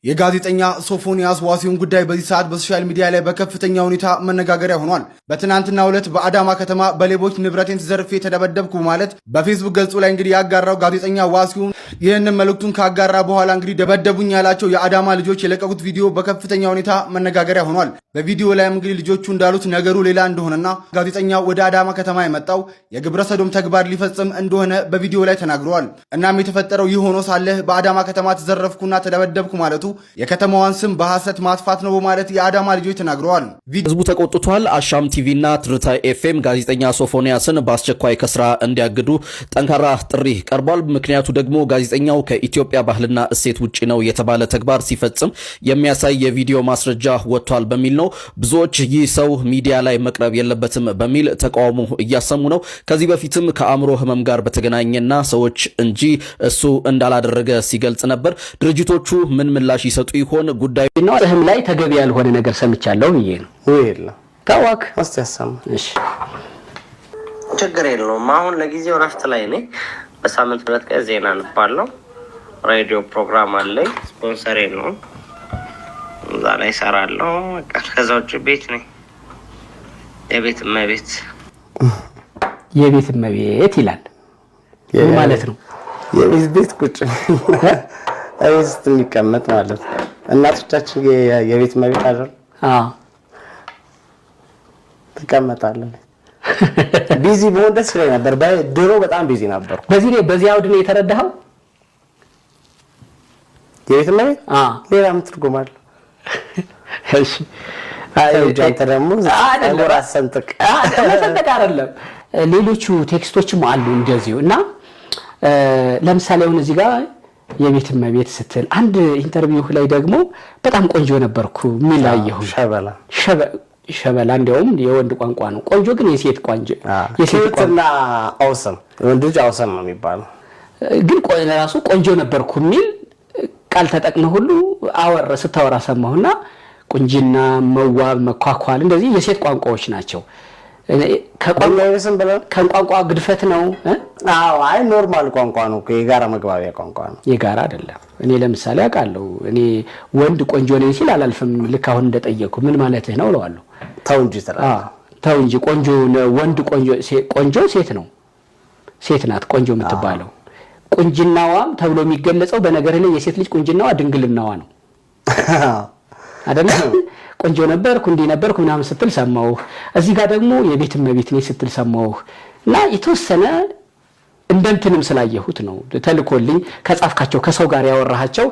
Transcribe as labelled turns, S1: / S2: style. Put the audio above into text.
S1: የጋዜጠኛ ሶፎንያስ ዋሲሁን ጉዳይ በዚህ ሰዓት በሶሻል ሚዲያ ላይ በከፍተኛ ሁኔታ መነጋገሪያ ሆኗል። በትናንትናው ዕለት በአዳማ ከተማ በሌቦች ንብረቴን ተዘርፌ ተደበደብኩ ማለት በፌስቡክ ገጹ ላይ እንግዲህ ያጋራው ጋዜጠኛ ዋሲሁን ይህንን መልእክቱን ካጋራ በኋላ እንግዲህ ደበደቡኝ ያላቸው የአዳማ ልጆች የለቀቁት ቪዲዮ በከፍተኛ ሁኔታ መነጋገሪያ ሆኗል። በቪዲዮ ላይም እንግዲህ ልጆቹ እንዳሉት ነገሩ ሌላ እንደሆነና ጋዜጠኛው ወደ አዳማ ከተማ የመጣው የግብረ ሰዶም ተግባር ሊፈጽም እንደሆነ በቪዲዮ ላይ ተናግረዋል። እናም የተፈጠረው ይህ ሆኖ ሳለ በአዳማ ከተማ ተዘረፍኩና ተደበደብኩ ማለቱ የከተማዋን ስም በሐሰት ማጥፋት ነው በማለት የአዳማ ልጆች ተናግረዋል።
S2: ህዝቡ ተቆጥቷል። አሻም ቲቪና ትርታ ኤፍኤም ጋዜጠኛ ሶፎንያስን በአስቸኳይ ከስራ እንዲያግዱ ጠንካራ ጥሪ ቀርቧል። ምክንያቱ ደግሞ ጋዜጠኛው ከኢትዮጵያ ባህልና እሴት ውጪ ነው የተባለ ተግባር ሲፈጽም የሚያሳይ የቪዲዮ ማስረጃ ወጥቷል በሚል ነው። ብዙዎች ይህ ሰው ሚዲያ ላይ መቅረብ የለበትም በሚል ተቃውሞ እያሰሙ ነው። ከዚህ በፊትም ከአእምሮ ህመም ጋር በተገናኘና ሰዎች እንጂ እሱ እንዳላደረገ ሲገልጽ ነበር። ድርጅቶቹ ምን ምላሽ ይሰጡ ይሆን? ጉዳዩ
S3: ነው እህም ላይ ተገቢ ያልሆነ ነገር ሰምቻለሁ ብዬ ነው
S4: ወይላ
S3: ታዋክ
S4: አስተያሰማ።
S3: እሺ
S5: ችግር የለውም። አሁን ለጊዜው ረፍት ላይ ነኝ። በሳምንት 2 ቀን ዜና አንባለሁ። ሬዲዮ ፕሮግራም አለኝ፣ ስፖንሰሬ ነው፣ እዛ ላይ እሰራለሁ። ከዛ ውጭ ቤት ነኝ። የቤት እመቤት ይላል ማለት ነው።
S4: የቤት ቁጭ አይስት የሚቀመጥ ማለት ነው። እናቶቻችን የቤት እመቤት አይደል? ተቀመጣለን። ቢዚ በሆነ ደስ ይለኝ ነበር። ድሮ በጣም ቢዚ ነበር።
S3: በዚህ አውድ ነው የተረዳኸው?
S4: የቤት እመቤት ሌላ ምን ትርጉም አለው? እሺ አንተ ደግሞ ሰንጥቅ
S3: አይደለም። ሌሎቹ ቴክስቶችም አሉ እንደዚሁ እና ለምሳሌ አሁን እዚህ ጋር የቤት እመቤት ስትል አንድ ኢንተርቪው ላይ ደግሞ በጣም ቆንጆ ነበርኩ ሚላየሁ ሸበላ እንደውም የወንድ ቋንቋ ነው። ቆንጆ ግን የሴት ቋንቋ
S4: የሴትና አውሰም ወንድ ልጅ አውሰም ነው የሚባለው።
S3: ግን ራሱ ቆንጆ ነበርኩ ሚል ቃል ተጠቅመህ ሁሉ ስታወራ ሰማሁና ቁንጅና፣ መዋብ፣ መኳኳል እንደዚህ የሴት ቋንቋዎች ናቸው። ከቋንቋ ግድፈት ነው።
S4: አይ ኖርማል ቋንቋ ነው። የጋራ መግባቢያ ቋንቋ ነው።
S3: የጋራ አይደለም። እኔ ለምሳሌ አውቃለሁ። እኔ ወንድ ቆንጆ ነኝ ሲል አላልፍም። ልክ አሁን እንደጠየቁ ምን ማለትህ ነው እለዋለሁ። ተው እንጂ ቆንጆ ወንድ ቆንጆ ሴት ነው። ሴት ናት ቆንጆ የምትባለው። ቁንጅናዋም ተብሎ የሚገለጸው በነገር ላይ የሴት ልጅ ቁንጅናዋ ድንግልናዋ ነው አይደል? ቆንጆ ነበርኩ እንዲህ ነበርኩ ምናምን ስትል ሰማሁ። እዚህ ጋር ደግሞ የቤት እመቤት ነኝ ስትል ሰማሁ እና የተወሰነ እንደንተንም ስላየሁት ነው ተልኮልኝ ከጻፍካቸው ከሰው ጋር ያወራሃቸው